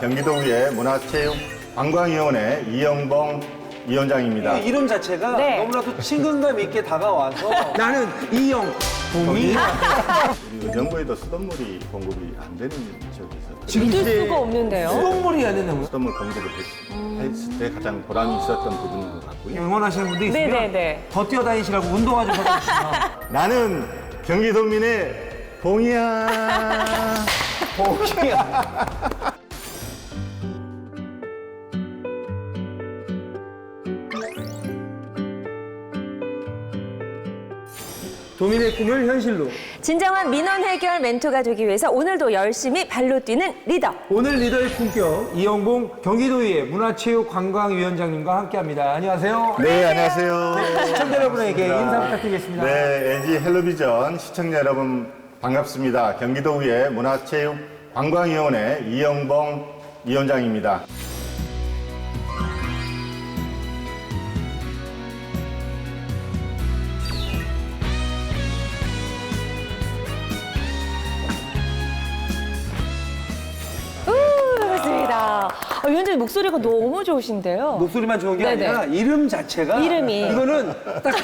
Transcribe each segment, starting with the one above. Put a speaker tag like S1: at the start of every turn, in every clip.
S1: 경기도의회 문화체육관광위원회 이영봉 위원장입니다.
S2: 이름 자체가
S3: 네.
S2: 너무나도 친근감 있게 다가와서 나는 이영봉이
S1: 우리 의정부에도 수돗물이 공급이 안 되는 지역이 있어요.
S2: 지금
S3: 믿을
S2: 이제
S3: 수가 없는데요.
S2: 수돗물이 안 된다고요?
S1: 수돗물 공급을 했을 때 가장 보람이 있었던 부분인 것 같고요.
S2: 응원하시는 분도 있으면
S3: 네네네.
S2: 더 뛰어다니시라고 운동화 좀 사주시면
S1: 나는 경기도민의 봉이야.
S2: 봉이야. 도민의 꿈을 현실로.
S3: 진정한 민원 해결 멘토가 되기 위해서 오늘도 열심히 발로 뛰는 리더.
S2: 오늘 리더의 품격 이영봉 경기도의회 문화체육관광위원장님과 함께합니다. 안녕하세요.
S1: 네, 안녕하세요.
S2: 시청자 여러분에게 인사 부탁드리겠습니다.
S1: 네, NG 헬로비전 시청자 여러분 반갑습니다. 경기도의회 문화체육관광위원회 이영봉 위원장입니다.
S3: 반갑습니다. 위원장님 목소리가 너무 좋으신데요.
S2: 목소리만 좋은 게
S3: 네네.
S2: 아니라 이름 자체가
S3: 이름이.
S2: 이거는 딱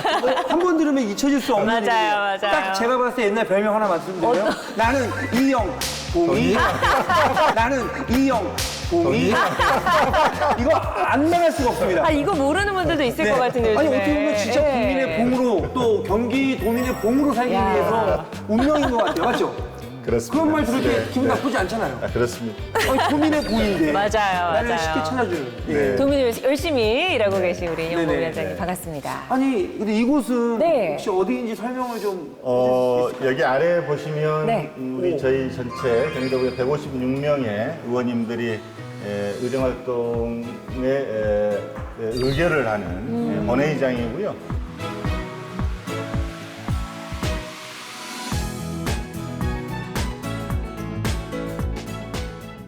S2: 한 번 들으면 잊혀질 수 없는
S3: 맞아요,
S2: 이름이에요.
S3: 맞아요.
S2: 딱 제가 봤을 때 옛날 별명 하나 말씀드려요. 나는 이영봉이 나는 이영봉이 이거 안 나갈 수가 없습니다.
S3: 아, 이거 모르는 분들도 있을 것 같은데 요즘에.
S2: 아니 어떻게 보면 진짜
S3: 예.
S2: 국민의 봉으로 또 경기도민의 봉으로 살기
S3: 야.
S2: 위해서 운명인 것 같아요. 맞죠?
S1: 그렇습니다.
S2: 그런 말 들을 때
S1: 네,
S2: 기분
S1: 네.
S2: 나쁘지 않잖아요.
S1: 아, 그렇습니다.
S2: 아니, 도민의 봉인데
S3: 맞아요,
S2: 나를
S3: 맞아요.
S2: 쉽게 찾아주는. 예.
S1: 네.
S3: 도민이 열심히 일하고 계신 우리 이영봉
S2: 네네.
S3: 위원장님
S1: 네.
S3: 반갑습니다.
S2: 아니 근데 이곳은
S3: 네.
S2: 혹시 어디인지 설명을 좀
S1: 여기 아래 보시면
S3: 네.
S1: 우리 저희 전체 경기도의 156명의 의원님들이 의정활동에 의결을 하는 본회의장이고요.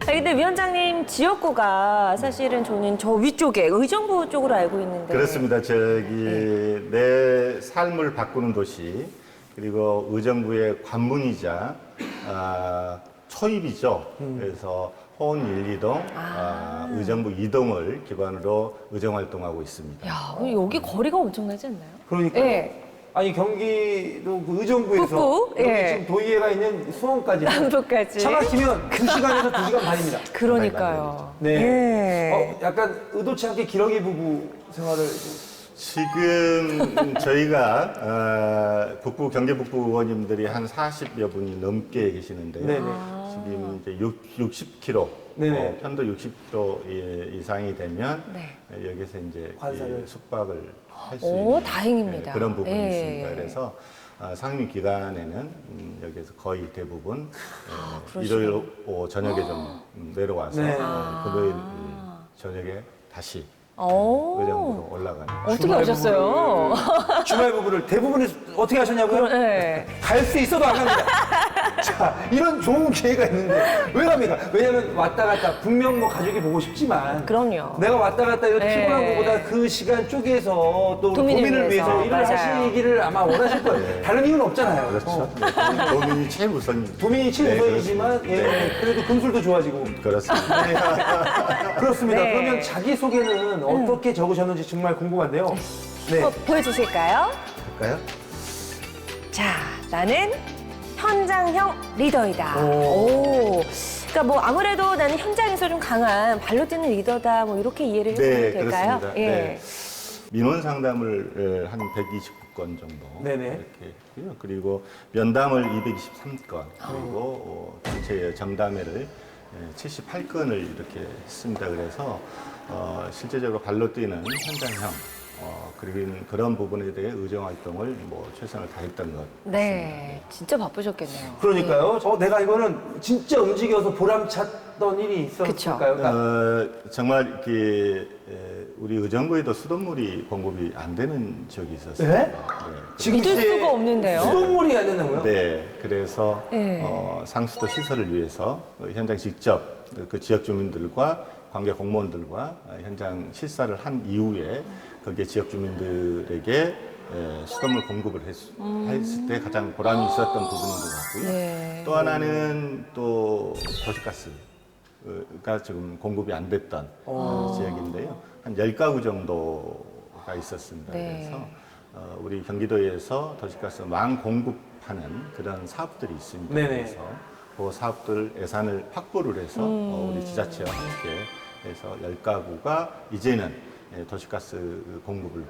S3: 아, 근데 위원장님 지역구가 사실은 저는 저 위쪽에 의정부 쪽으로 알고 있는데.
S1: 그렇습니다. 저기 내 삶을 바꾸는 도시 그리고 의정부의 관문이자 초입이죠. 그래서 호원 1, 2동, 의정부 2동을 기반으로 의정 활동하고 있습니다.
S3: 야, 여기 거리가 엄청나지 않나요?
S2: 그러니까
S3: 예.
S2: 아니 경기도 그 의정부에서
S3: 북구?
S2: 여기
S3: 예.
S2: 지금 도의회가 있는 수원까지
S3: 남부까지.
S2: 차 막히면 2시간에서 2시간 반입니다.
S3: 그러니까요.
S2: 네.
S3: 예.
S2: 약간 의도치 않게 기러기 부부 생활을
S1: 지금 저희가 북부 경기북부 의원님들이 한 40여 분이 넘게 계시는데요.
S2: 네네.
S1: 지금 이제 60km,
S2: 네네.
S1: 편도 60km 이상이 되면
S3: 네.
S1: 여기서 이제
S2: 관사를.
S1: 이 숙박을 할 수
S3: 오,
S1: 있는
S3: 다행입니다.
S1: 그런 부분이
S3: 예.
S1: 있습니다. 그래서 상임 기간에는 여기서 거의 대부분 일요일 저녁에 좀 내려와서
S2: 네.
S1: 금요일 저녁에 다시
S3: 오.
S1: 의정부로 올라가는.
S3: 어떻게
S2: 주말
S3: 하셨어요?
S2: 주말 부부를 대부분이 어떻게 하셨냐고요?
S3: 예.
S2: 갈 수 있어도 안 갑니다. 자, 이런 좋은 기회가 있는데 왜 갑니까? 왜냐면 왔다 갔다 분명 뭐 가족이 보고 싶지만
S3: 그럼요.
S2: 내가 왔다 갔다 이런
S3: 네.
S2: 피곤한 것보다 그 시간 쪼개서 또
S3: 도민을
S2: 도민을 위해서
S3: 위해서.
S2: 일을
S3: 맞아요.
S2: 하시기를 아마 원하실 거예요. 다른 이유는 없잖아요.
S1: 그렇죠. 네, 도민이 제일 우선입니다.
S2: 도민이 최우선이지만
S1: 네, 그렇습니다.
S2: 그래도 금술도 좋아지고
S1: 그렇습니다.
S2: 그렇습니다.
S3: 네.
S2: 그러면 자기 소개는 어떻게 적으셨는지 정말 궁금한데요. 네.
S3: 보여주실까요?
S1: 볼까요?
S3: 자, 나는 현장형 리더이다.
S2: 오.
S3: 오. 그러니까 뭐 아무래도 나는 현장에서 좀 강한 발로 뛰는 리더다. 뭐 이렇게 이해를 해보면
S1: 네,
S3: 될까요?
S1: 그렇습니다.
S3: 예.
S1: 네. 민원 상담을 한 129건 정도
S2: 네네.
S1: 이렇게 했고요. 그리고 면담을 223건 그리고 전체 정담회를 78건을 이렇게 했습니다. 그래서 실제적으로 발로 뛰는 현장형 그리고 그런 부분에 대해 의정 활동을 뭐 최선을 다했던 것.
S3: 네, 진짜 바쁘셨겠네요.
S2: 그러니까요. 내가 이거는 진짜 움직여서 보람찼던 일이 있었을까요? 그러니까
S1: 정말 이렇게 우리 의정부에도 수돗물이 공급이 안 되는 지역이 있었어요.
S2: 네? 지금
S3: 믿을
S2: 이제
S3: 수가 없는데요.
S2: 수돗물이 안 된다고요?
S1: 네, 그래서
S3: 네.
S1: 상수도 시설을 위해서 현장 직접 그 지역 주민들과 관계 공무원들과 현장 실사를 한 이후에 거기에 지역 주민들에게 수돗물 공급을 했을 때 가장 보람이 있었던 부분인 것 같고요.
S3: 네.
S1: 또 하나는 또 도시가스 가구가 지금 공급이 안 됐던 지역인데요. 한 10가구 정도가 있었습니다.
S3: 네.
S1: 그래서 우리 경기도에서 도시가스 망 공급하는 그런 사업들이 있습니다.
S2: 네네.
S1: 그래서 그 사업들 예산을 확보를 해서 우리 지자체와 함께 해서 10가구가 이제는 도시가스 공급을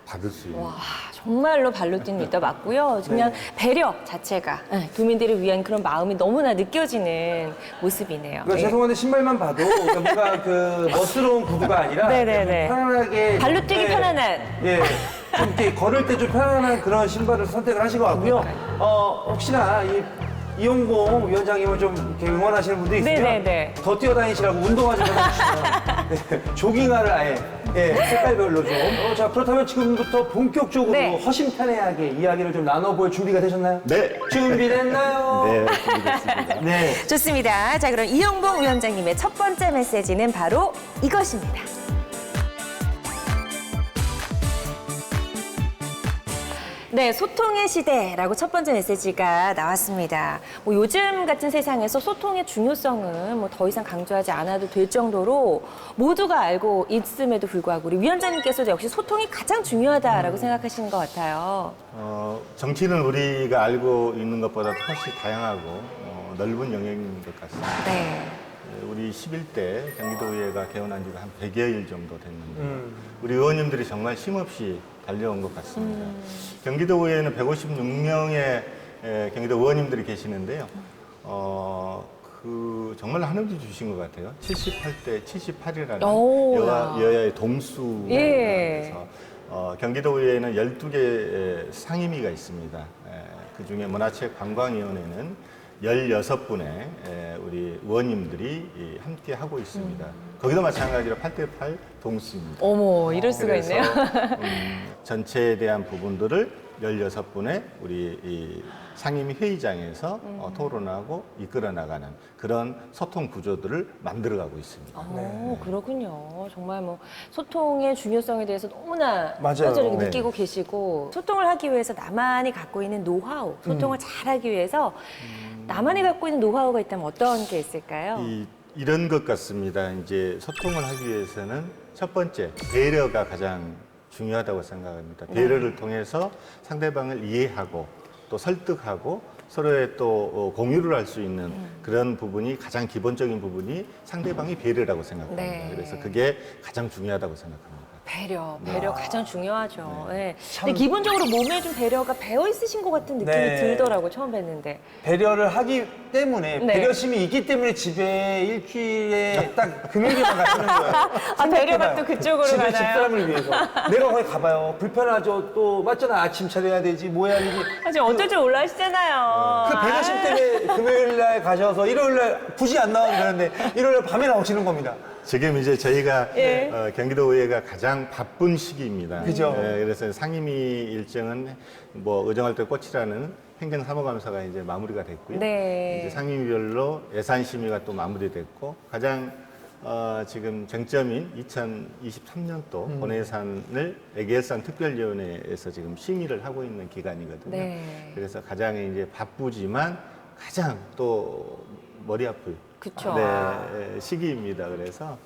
S1: 받을 수 있는.
S3: 와, 정말로 발로 뛰는 리더 맞고요. 그냥 배려 자체가 도민들을 위한 그런 마음이 너무나 느껴지는 모습이네요.
S2: 그러니까
S3: 예.
S2: 죄송한데 신발만 봐도 뭔가 그 멋스러운 구두가 아니라
S3: 네네네.
S2: 편안하게
S3: 발로 뛰기 편안한.
S2: 예. 좀 이렇게 걸을 때 좀 편안한 그런 신발을 선택을 하신 것 같고요. 혹시나 이용봉 위원장님을 좀 이렇게 응원하시는 분도 있으면
S3: 네네네.
S2: 더 뛰어다니시라고 운동화 좀 해주시면 네, 조깅화를 아예 색깔별로 좀. 자, 그렇다면 지금부터 본격적으로
S3: 네.
S2: 허심탄회하게 이야기를 좀 나눠볼 준비가 되셨나요?
S1: 네.
S2: 준비됐나요?
S1: 네, 준비됐습니다.
S2: 네.
S3: 좋습니다. 자, 그럼 이용봉 위원장님의 첫 번째 메시지는 바로 이것입니다. 네, 소통의 시대라고 첫 번째 메시지가 나왔습니다. 뭐 요즘 같은 세상에서 소통의 중요성은 뭐 더 이상 강조하지 않아도 될 정도로 모두가 알고 있음에도 불구하고 우리 위원장님께서도 역시 소통이 가장 중요하다라고 생각하시는 것 같아요.
S1: 정치는 우리가 알고 있는 것보다 훨씬 다양하고 넓은 영역인 것 같습니다.
S3: 네.
S1: 우리 11대 경기도의회가 개원한 지가 한 100여일 정도 됐는데 우리 의원님들이 정말 쉼없이 달려온 것 같습니다. 경기도의회는 156명의 경기도 의원님들이 계시는데요. 정말 하늘도 주신 것 같아요. 78대 78이라는
S3: 오,
S1: 여야의 동수.
S3: 예.
S1: 그래서 경기도의회는 12개 상임위가 있습니다. 그중에 문화체육관광위원회는 16분의 우리 의원님들이 함께 하고 있습니다. 거기도 마찬가지로 8대8 동수입니다.
S3: 어머, 이럴 수가
S1: 그래서,
S3: 있네요.
S1: 전체에 대한 부분들을 16분의 우리 이 상임위 회의장에서 토론하고 이끌어 나가는 그런 소통 구조들을 만들어가고 있습니다.
S3: 그렇군요. 정말 뭐 소통의 중요성에 대해서 너무나
S2: 맞아요.
S3: 뼈저리게
S1: 네.
S3: 느끼고 계시고 소통을 하기 위해서 나만이 갖고 있는 노하우, 소통을 잘하기 위해서 나만이 갖고 있는 노하우가 있다면 어떤 게 있을까요?
S1: 이런 것 같습니다. 이제 소통을 하기 위해서는 첫 번째 배려가 가장 중요하다고 생각합니다. 배려를 통해서 상대방을 이해하고 또 설득하고 서로의 또 공유를 할 수 있는 그런 부분이 가장 기본적인 부분이 상대방이 배려라고 생각합니다.
S3: 네.
S1: 그래서 그게 가장 중요하다고 생각합니다.
S3: 배려 가장 중요하죠. 네. 근데 기본적으로 몸에 좀 배려가 배어 있으신 것 같은 느낌이
S2: 네.
S3: 들더라고 처음 뵀는데.
S2: 배려를 하기 때문에
S3: 네.
S2: 배려심이 있기 때문에 집에 일주일에 딱 금요일에만 가시는 거예요.
S3: 아, 배려가 또 그쪽으로
S2: 집에
S3: 가나요?
S2: 집사람을 위해서. 내가 거기 가봐요. 불편하죠. 또 맞잖아. 아침 차려야 되지. 뭐 해야 되지.
S3: 지금 어쩔 줄 올라하시잖아요.
S2: 그 배려심 때문에 금요일 날 가셔서 일요일 날 굳이 안 나와도 되는데 일요일 날 밤에 나오시는 겁니다.
S1: 지금 이제 저희가
S3: 예.
S1: 경기도의회가 가장 바쁜 시기입니다.
S2: 그죠.
S1: 그래서 상임위 일정은 뭐 의정활동 꽃이라는 행정사무감사가 이제 마무리가 됐고요.
S3: 네.
S1: 이제 상임위별로 예산 심의가 또 마무리됐고 가장 지금 쟁점인 2023년도 본예산을 애결산 특별위원회에서 지금 심의를 하고 있는 기간이거든요.
S3: 네.
S1: 그래서 가장 이제 바쁘지만 가장 또 머리 아플
S3: 그쵸.
S1: 네, 시기입니다. 그래서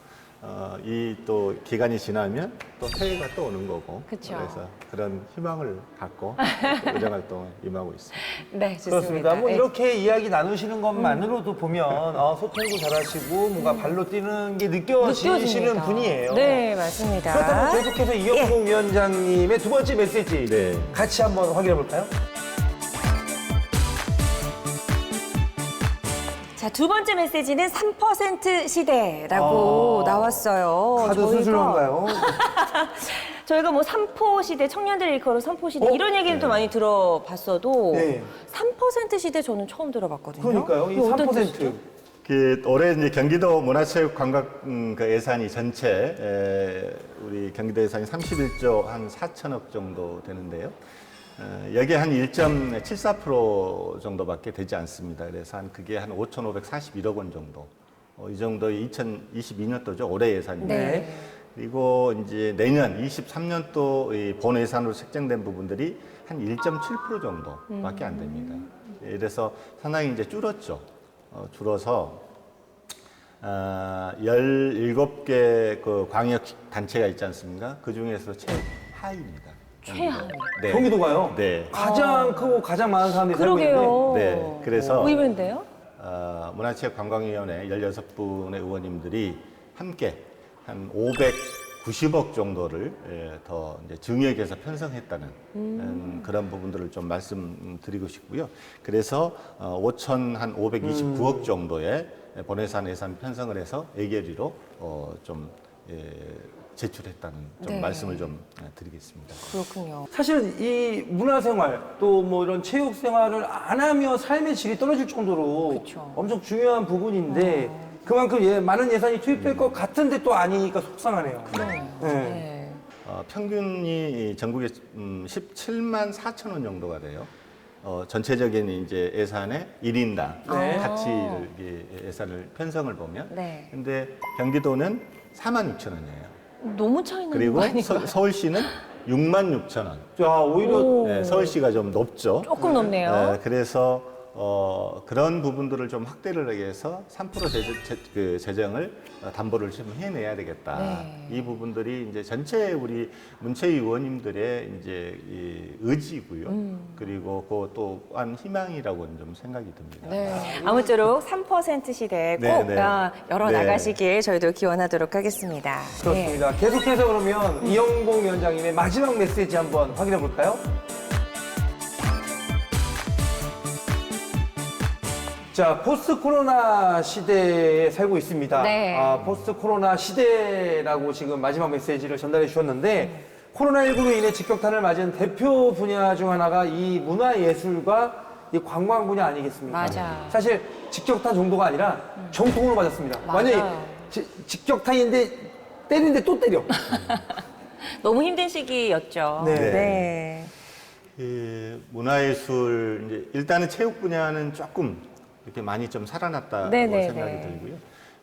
S1: 이 또 기간이 지나면 또 새해가 또 오는 거고.
S3: 그쵸.
S1: 그래서 그런 희망을 갖고 또 의정활동에 임하고 있습니다.
S3: 네, 좋습니다.
S2: 그렇습니다. 뭐
S3: 예.
S2: 이렇게 이야기 나누시는 것만으로도 보면 소통도 잘하시고 뭔가 발로 뛰는 게 느껴지시는
S3: 느껴집니다.
S2: 분이에요.
S3: 네, 맞습니다.
S2: 그렇다면 계속해서 이영봉 위원장님의 두 번째 메시지
S1: 네.
S2: 같이 한번 확인해 볼까요?
S3: 자, 두 번째 메시지는 3% 시대라고 나왔어요.
S2: 카드 수수료인가요?
S3: 저희가 뭐 3포 시대, 청년들 일컬어 3포 시대 이런 얘기는 또 많이 들어봤어도
S2: 네.
S3: 3% 시대 저는 처음 들어봤거든요.
S2: 그러니까요. 이
S3: 이거 어떤
S2: 3%.
S3: 뜻이죠?
S1: 올해 이제 경기도 문화체육관광 그 예산이 전체 우리 경기도 예산이 31조 한 4천억 정도 되는데요. 여기에 한 1.74% 정도밖에 되지 않습니다. 그래서 그게 한 5,541억 원 정도. 이 정도의 2022년도죠. 올해 예산입니다.
S3: 네.
S1: 그리고 이제 내년 23년도 본 예산으로 책정된 부분들이 한 1.7% 정도밖에 안 됩니다. 그래서 상당히 이제 줄었죠. 줄어서 17개 그 광역 단체가 있지 않습니까? 그 중에서 최하위입니다.
S3: 최하위.
S1: 네.
S2: 경기도가요?
S1: 네.
S2: 가장 크고 가장 많은 사람들이 살고 있는데.
S3: 그러게요.
S1: 네, 그래서
S3: 의외인데요?
S1: 문화체육관광위원회 16분의 의원님들이 함께 한 590억 정도를 더 이제 증액해서 편성했다는 그런 부분들을 좀 말씀드리고 싶고요. 그래서 529억 정도의 본예산 예산 편성을 해서 예결위로 좀 제출했다는 좀
S3: 네.
S1: 말씀을 좀 드리겠습니다.
S3: 그렇군요.
S2: 사실은 이 문화생활 또 뭐 이런 체육생활을 안 하면 삶의 질이 떨어질 정도로
S3: 그쵸.
S2: 엄청 중요한 부분인데 그만큼 많은 예산이 투입될 것 같은데 또 아니니까 속상하네요.
S3: 그러네요.
S2: 네.
S3: 네.
S1: 평균이 전국에 17만 4천 원 정도가 돼요. 전체적인 이제 예산의 1인당
S2: 네.
S1: 같이 예산을 편성을 보면.
S3: 네.
S1: 근데 경기도는 4만 6천 원이에요.
S3: 너무 차이 나는
S1: 그리고
S3: 거 아닌가요?
S1: 서울시는 6만 6천 원.
S2: 자, 오히려
S3: 오.
S1: 네, 서울시가 좀 높죠.
S3: 조금 높네요.
S1: 네, 그래서 그런 부분들을 좀 확대를 하기 위해서 3% 재정을 담보를 좀 해내야 되겠다.
S3: 네.
S1: 이 부분들이 이제 전체 우리 문체위 의원님들의 이제 이 의지고요. 그리고 그 또한 희망이라고는 좀 생각이 듭니다.
S3: 네. 아무쪼록 3% 시대 꼭
S1: 네, 네.
S3: 열어
S1: 네.
S3: 나가시길 저희도 기원하도록 하겠습니다. 네.
S2: 그렇습니다. 계속해서 그러면 이영봉 위원장님의 마지막 메시지 한번 확인해 볼까요? 자, 포스트 코로나 시대에 살고 있습니다.
S3: 네.
S2: 포스트 코로나 시대라고 지금 마지막 메시지를 전달해 주셨는데 코로나19로 인해 직격탄을 맞은 대표 분야 중 하나가 이 문화예술과 이 관광 분야 아니겠습니까?
S3: 맞아.
S2: 사실 직격탄 정도가 아니라 정통으로 맞았습니다.
S3: 맞아요.
S2: 완전히 직격탄인데 때리는데 또 때려.
S3: 너무 힘든 시기였죠.
S2: 네.
S3: 네.
S1: 이 문화예술 이제 일단은 체육 분야는 조금 이렇게 많이 좀 살아났다고
S3: 네네네.
S1: 생각이 들고요.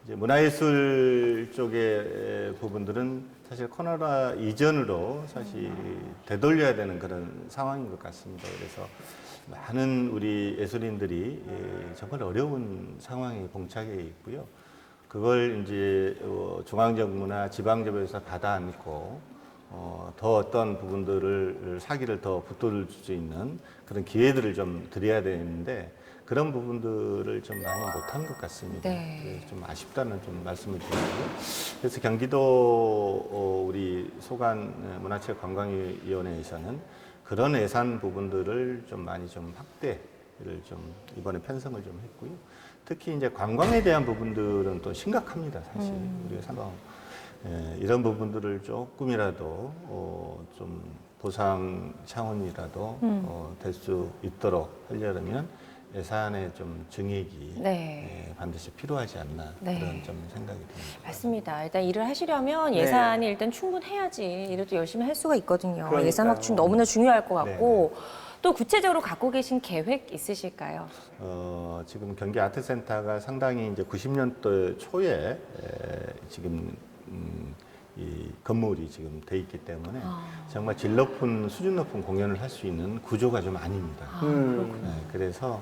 S1: 이제 문화예술 쪽의 부분들은 사실 코로나 이전으로 사실 되돌려야 되는 그런 상황인 것 같습니다. 그래서 많은 우리 예술인들이 정말 어려운 상황에 봉착해 있고요. 그걸 이제 중앙정부나 지방정부에서 받아 안고 더 어떤 부분들을 사기를 더 붙들을 수 있는 그런 기회들을 좀 드려야 되는데 그런 부분들을 좀 많이 못한 것 같습니다.
S3: 네.
S1: 그래서 좀 아쉽다는 좀 말씀을 드리고요. 그래서 경기도 우리 소관 문화체육관광위원회에서는 그런 예산 부분들을 좀 많이 좀 확대를 좀 이번에 편성을 좀 했고요. 특히 이제 관광에 대한 부분들은 또 심각합니다, 사실. 우리가 상황. 이런 부분들을 조금이라도 좀 보상 차원이라도 될 수 있도록 하려면 예산의 좀 증액이
S3: 네.
S1: 반드시 필요하지 않나
S3: 네.
S1: 그런 좀 생각이 듭니다.
S3: 맞습니다. 일단 일을 하시려면
S2: 네.
S3: 예산이 일단 충분해야지 일을 또 열심히 할 수가 있거든요.
S2: 그러니까요.
S3: 예산 확충 너무나 중요할 것 같고 또 구체적으로 갖고 계신 계획 있으실까요?
S1: 지금 경기 아트센터가 상당히 이제 90년대 초에 지금 이 건물이 지금 돼 있기 때문에 정말 질 높은 수준 높은 공연을 할 수 있는 구조가 좀 아닙니다. 네, 그래서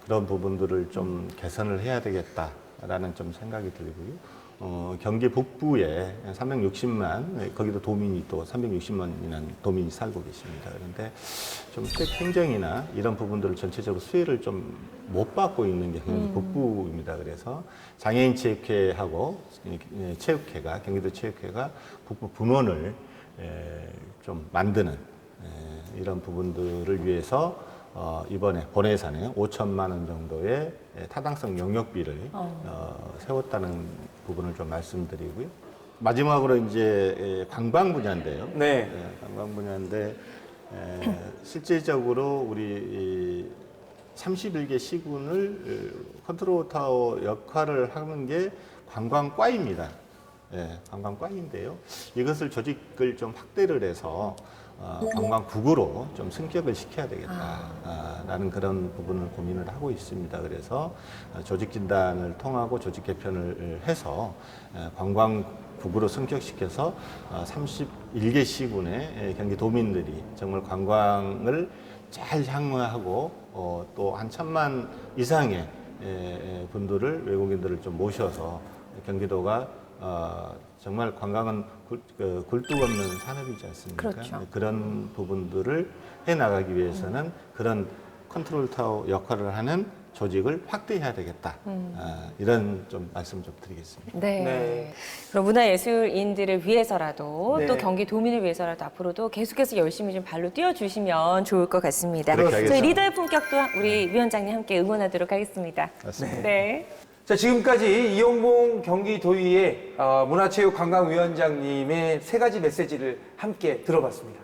S1: 그런 부분들을 좀 개선을 해야 되겠다라는 좀 생각이 들고요. 경기 북부에 360만, 거기도 도민이 또 360만이라는 도민이 살고 계십니다. 그런데 좀 행정이나 이런 부분들을 전체적으로 수혜를 좀 못 받고 있는 게 경기 북부입니다. 그래서 장애인 체육회하고 체육회가, 경기도 체육회가 북부 분원을 좀 만드는 이런 부분들을 위해서 이번에 본예산에 5천만 원 정도의 타당성 영역비를 세웠다는 부분을 좀 말씀드리고요. 마지막으로 이제 관광 분야인데요.
S2: 네.
S1: 관광 분야인데 실질적으로 우리 31개 시군을 컨트롤 타워 역할을 하는 게 관광과입니다. 관광과인데요. 이것을 조직을 좀 확대를 해서 관광국으로 좀 승격을 시켜야 되겠다라는 그런 부분을 고민을 하고 있습니다. 그래서 조직 진단을 통하고 조직 개편을 해서 관광국으로 승격시켜서 31개 시군의 경기 도민들이 정말 관광을 잘 향유하고 또 한 1,000만 이상의 분들을 외국인들을 좀 모셔서 경기도가 정말 관광은 굴뚝 없는 산업이지 않습니까?
S3: 그렇죠.
S1: 그런 부분들을 해 나가기 위해서는 그런 컨트롤 타워 역할을 하는 조직을 확대해야 되겠다. 이런 좀 말씀 좀 드리겠습니다.
S3: 네.
S2: 네.
S3: 그럼 문화예술인들을 위해서라도
S2: 네.
S3: 또 경기도민을 위해서라도 앞으로도 계속해서 열심히 좀 발로 뛰어주시면 좋을 것 같습니다.
S1: 그렇게
S3: 저희
S1: 하겠습니다.
S3: 리더의 품격도 우리 위원장님 함께 응원하도록 하겠습니다.
S1: 맞습니다.
S3: 네.
S2: 자, 지금까지 이용봉 경기도의회 문화체육관광위원장님의 3가지 메시지를 함께 들어봤습니다.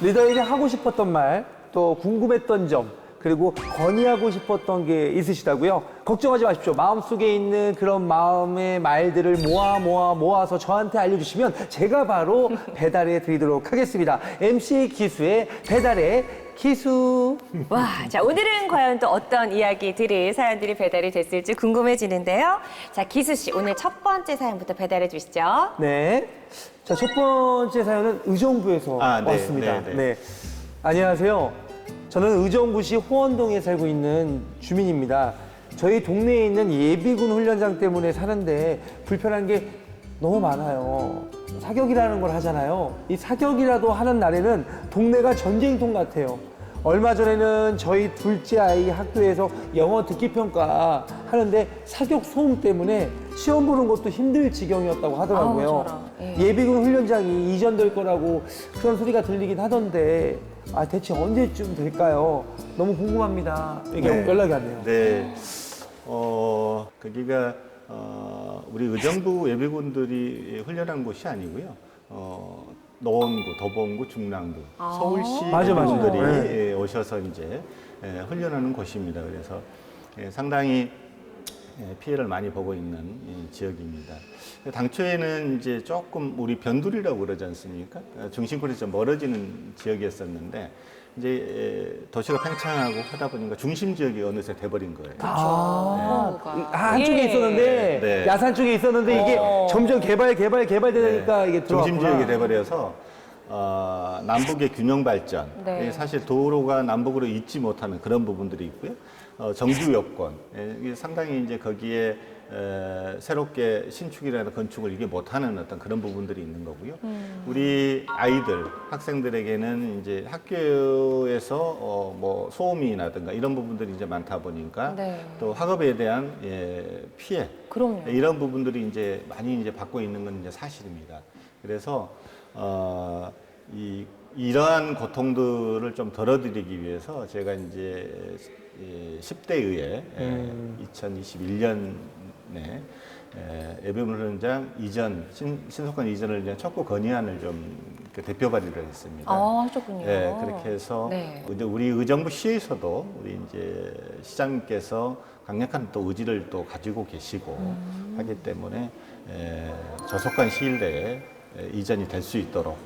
S2: 리더에게 하고 싶었던 말, 또 궁금했던 점, 그리고 건의하고 싶었던 게 있으시다고요? 걱정하지 마십시오. 마음속에 있는 그런 마음의 말들을 모아서 저한테 알려주시면 제가 바로 배달해 드리도록 하겠습니다. MC 기수의 배달의 기수.
S3: 와, 자, 오늘은 과연 또 어떤 이야기들이, 사연들이 배달이 됐을지 궁금해지는데요. 자, 기수 씨, 오늘 첫 번째 사연부터 배달해 주시죠.
S2: 네. 자, 첫 번째 사연은 의정부에서
S1: 네,
S2: 왔습니다.
S1: 네, 네.
S2: 네. 안녕하세요. 저는 의정부시 호원동에 살고 있는 주민입니다. 저희 동네에 있는 예비군 훈련장 때문에 사는데 불편한 게 너무 많아요. 사격이라는 걸 하잖아요. 이 사격이라도 하는 날에는 동네가 전쟁통 같아요. 얼마 전에는 저희 둘째 아이 학교에서 영어 듣기 평가 하는데 사격 소음 때문에 시험 보는 것도 힘들 지경이었다고 하더라고요.
S3: 아우, 저런. 예.
S2: 예비군 훈련장이 이전될 거라고 그런 소리가 들리긴 하던데 대체 언제쯤 될까요? 너무 궁금합니다. 이게
S1: 네.
S2: 연락이 왔네요.
S1: 네. 거기가 우리 의정부 예비군들이 훈련한 곳이 아니고요. 노원구, 도봉구, 중랑구, 서울시
S2: 맞아, 맞아.
S1: 분들이
S2: 네.
S1: 오셔서 이제 훈련하는 곳입니다. 그래서 상당히 피해를 많이 보고 있는 지역입니다. 당초에는 이제 조금 우리 변두리라고 그러지 않습니까? 중심권에서 좀 멀어지는 지역이었었는데 이제 도시가 팽창하고 하다 보니까 중심 지역이 어느새 돼버린 거예요.
S2: 한쪽에
S3: 예.
S2: 있었는데
S1: 네.
S2: 야산 쪽에 있었는데 이게 점점 개발되니까 이게 들어왔구나.
S1: 중심 지역이 돼버려서 남북의 균형 발전,
S3: 네.
S1: 사실 도로가 남북으로 잇지 못하는 그런 부분들이 있고요. 정주 여건, 이게 상당히 이제 거기에 새롭게 신축이라는 건축을 이게 못하는 어떤 그런 부분들이 있는 거고요. 우리 아이들, 학생들에게는 이제 학교에서 뭐 소음이라든가 이런 부분들이 이제 많다 보니까
S3: 네.
S1: 또 학업에 대한 피해,
S3: 그럼요.
S1: 이런 부분들이 이제 많이 이제 받고 있는 건 이제 사실입니다. 그래서 이러한 고통들을 좀 덜어드리기 위해서 제가 이제 10대 의회 2021년에 예비군 훈련장 이전 신속한 이전을 위한 촉구 건의안을 좀 그 대표 발의를 했습니다.
S3: 하셨군요.
S1: 네, 그렇게 해서
S3: 네.
S1: 이제 우리 의정부 시에서도 우리 이제 시장님께서 강력한 또 의지를 또 가지고 계시고 하기 때문에 저속한 시일 내에 이전이 될 수 있도록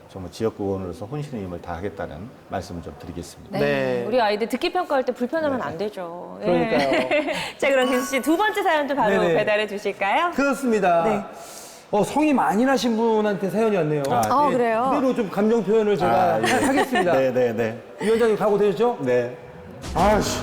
S1: 정말 지역구 의원으로서 혼신의 힘을 다하겠다는 말씀을 좀 드리겠습니다.
S3: 네.
S2: 네.
S3: 우리 아이들 듣기 평가할 때 불편하면 안 되죠. 예.
S2: 그러니까요.
S3: 자, 그럼 기수 씨 두 번째 사연도 바로
S2: 네네.
S3: 배달해 주실까요?
S2: 그렇습니다.
S3: 네.
S2: 성이 많이 나신 분한테 사연이 왔네요.
S3: 그래요?
S2: 그대로 좀 감정 표현을 제가 하겠습니다.
S1: 네네네.
S2: 위원장님 각오되셨죠?
S1: 네.
S2: 아씨,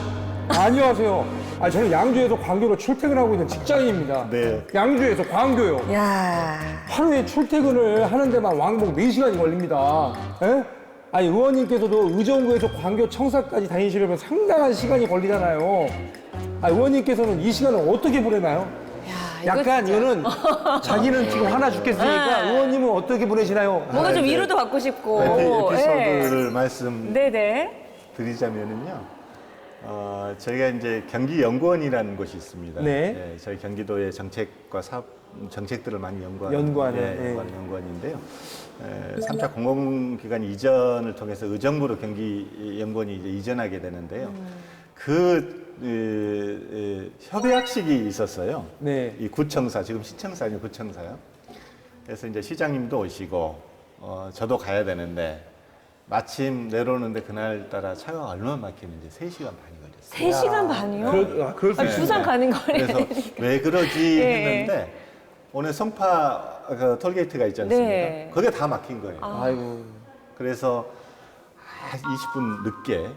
S2: 안녕하세요. 저는 양주에서 광교로 출퇴근하고 있는 직장인입니다.
S1: 네.
S2: 양주에서 광교요.
S3: 야,
S2: 하루에 출퇴근을 하는 데만 왕복 4시간이 걸립니다. 예? 의원님께서도 의정부에서 광교 청사까지 다니시려면 상당한 시간이 걸리잖아요. 의원님께서는 이 시간을 어떻게 보내나요? 약간
S3: 진짜.
S2: 이거는 자기는 지금 화나 죽겠으니까
S3: 네.
S2: 의원님은 어떻게 보내시나요?
S3: 뭔가 좀 위로도 받고 싶고.
S1: 에피소드를
S3: 네네.
S1: 말씀드리자면은요. 저희가 이제 경기연구원이라는 곳이 있습니다.
S2: 네.
S1: 저희 경기도의 정책과 정책들을 많이 연구하는
S2: 연구하는,
S1: 연구원인데요. 3차 공공기관 이전을 통해서 의정부로 경기연구원이 이제 이전하게 되는데요. 협약식이 있었어요.
S2: 네.
S1: 이 구청사, 지금 시청사 아니고 구청사요. 그래서 이제 시장님도 오시고, 저도 가야 되는데, 마침 내려오는데 그날따라 차가 얼마나 막히는지 3시간 반이 걸렸어요.
S3: 3시간 반이요?
S2: 그럴 수
S3: 부산 가는 거래.
S1: 그래서 왜 그러지
S3: 네.
S1: 했는데, 오늘 성파 톨게이트가 있지 않습니까?
S3: 네.
S1: 그게 다 막힌 거예요.
S2: 아이고.
S1: 그래서 20분 늦게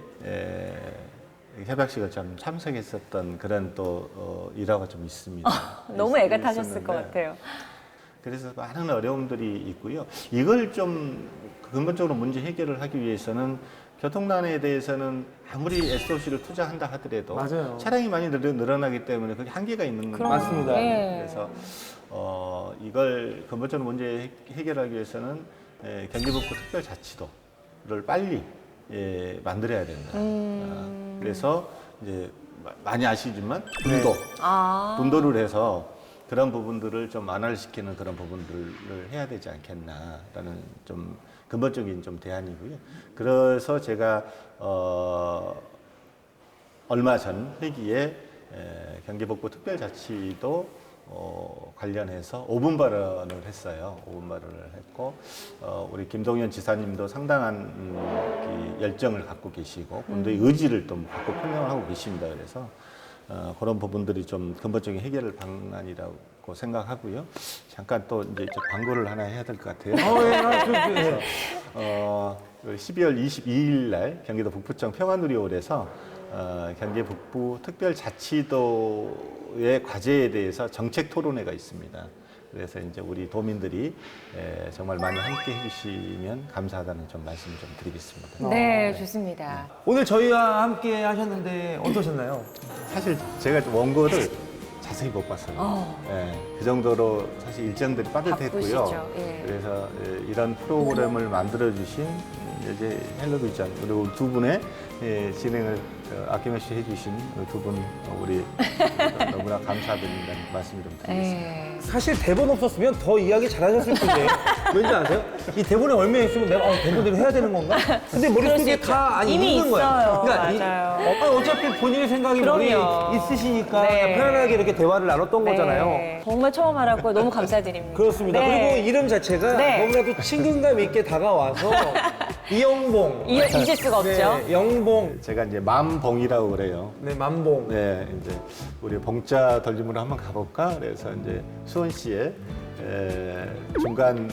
S1: 협약식을 좀 참석했었던 그런 또 일화가 좀 있습니다.
S3: 너무 애가 타셨을
S1: 있었는데
S3: 것 같아요.
S1: 그래서 많은 어려움들이 있고요. 이걸 좀 근본적으로 문제 해결을 하기 위해서는 교통난에 대해서는 아무리 SOC를 투자한다 하더라도
S2: 맞아요.
S1: 차량이 많이 늘어나기 때문에 그게 한계가 있는 거예요.
S2: 맞습니다.
S3: 예.
S1: 그래서 이걸 근본적으로 문제 해결하기 위해서는 경기북부 특별자치도를 빨리 만들어야 된다. 그래서 이제 많이 아시지만 분도를 해서 그런 부분들을 좀 완화시키는 그런 부분들을 해야 되지 않겠나라는 좀 근본적인 좀 대안이고요. 그래서 제가 얼마 전 회기에 경기북부 특별자치도 관련해서 5분 발언을 했어요. 5분 발언을 했고 우리 김동연 지사님도 상당한 열정을 갖고 계시고 본도의 의지를 또 갖고 표명을 하고 계십니다. 그래서 그런 부분들이 좀 근본적인 해결 방안이라고 생각하고요. 잠깐 또 이제 광고를 하나 해야 될 것 같아요. 그래서 12월 22일 날 경기도 북부청 평화누리홀에서 경기 북부 특별자치도의 과제에 대해서 정책 토론회가 있습니다. 그래서 이제 우리 도민들이 정말 많이 함께 해주시면 감사하다는 좀 말씀 좀 드리겠습니다.
S3: 네, 좋습니다.
S2: 오늘 저희와 함께 하셨는데 어떠셨나요?
S1: 사실 제가 원고를 자세히 못 봤어요. 그 정도로 사실 일정들이 빠듯했고요.
S3: 바쁘시죠. 예.
S1: 그래서 이런 프로그램을 만들어주신 이제 헬로비전 그리고 두 분의 진행을 아낌없이 해주신 두 분 우리 너무나 감사드린다는 말씀을 좀 드리겠습니다.
S3: 예.
S2: 사실 대본 없었으면 더 이야기 잘하셨을 텐데 왠지 아세요? 이 대본에 얼마 있으면 내가 대본대로 해야 되는 건가? 근데 머릿속에
S3: 그럴 수
S2: 다
S3: 이미
S2: 있는 거야.
S3: 있어요.
S2: 그러니까
S3: 맞아요.
S2: 어차피 본인의 생각이
S3: 그럼요.
S2: 머리에 있으시니까
S3: 네.
S2: 그냥 편안하게 이렇게 대화를 나눴던 거잖아요.
S3: 네, 정말 처음 알았고요. 너무 감사드립니다.
S2: 그렇습니다.
S3: 네.
S2: 그리고 이름 자체가
S3: 네.
S2: 너무나도 친근감 있게 다가와서 이영봉.
S3: 잊을 수가 없죠.
S2: 네, 영봉.
S1: 제가 이제 맘봉이라고 그래요.
S2: 네, 만봉.
S1: 네, 이제 우리 봉자 돌림으로 한번 가볼까? 그래서 이제 수원시에 중간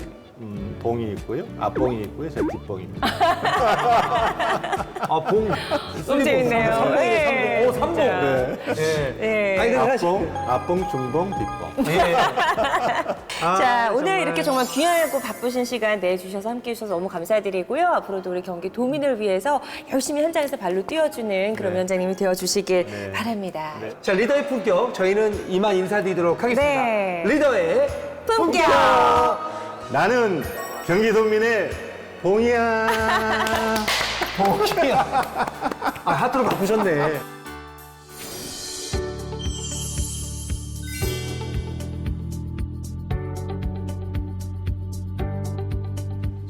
S1: 봉이 있고요, 앞봉이 있고요, 제 뒷봉입니다.
S2: 아, 봉.
S3: 너무 재밌네요. 네,
S2: 삼봉. 오, 삼봉.
S3: 진짜.
S2: 네.
S3: 네.
S2: 아니, 근데 사실.
S1: 앞봉, 중봉, 뒷봉.
S2: 네.
S3: 자, 오늘 이렇게 정말 귀하고 바쁘신 시간 내주셔서 함께 해주셔서 너무 감사드리고요. 앞으로도 우리 경기 도민을 위해서 열심히 현장에서 발로 뛰어주는 그런
S1: 네.
S3: 위원장님이 되어주시길
S1: 네.
S3: 바랍니다.
S1: 네.
S2: 자, 리더의 품격. 저희는 이만 인사드리도록 하겠습니다.
S3: 네.
S2: 리더의
S3: 품격!
S1: 나는 경기도민의 봉이야.
S2: 봉이야. 아, 하트로 바꾸셨네.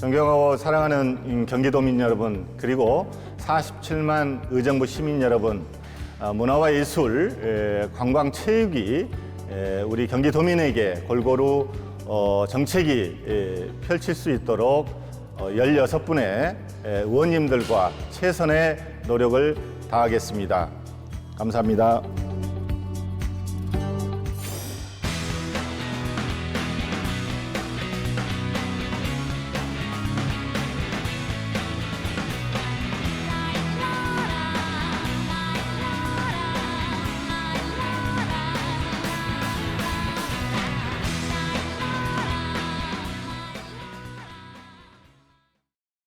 S1: 존경하고 사랑하는 경기도민 여러분, 그리고 47만 의정부 시민 여러분, 문화와 예술, 관광, 체육이 우리 경기도민에게 골고루 정책이 펼칠 수 있도록 16분의 의원님들과 최선의 노력을 다하겠습니다. 감사합니다.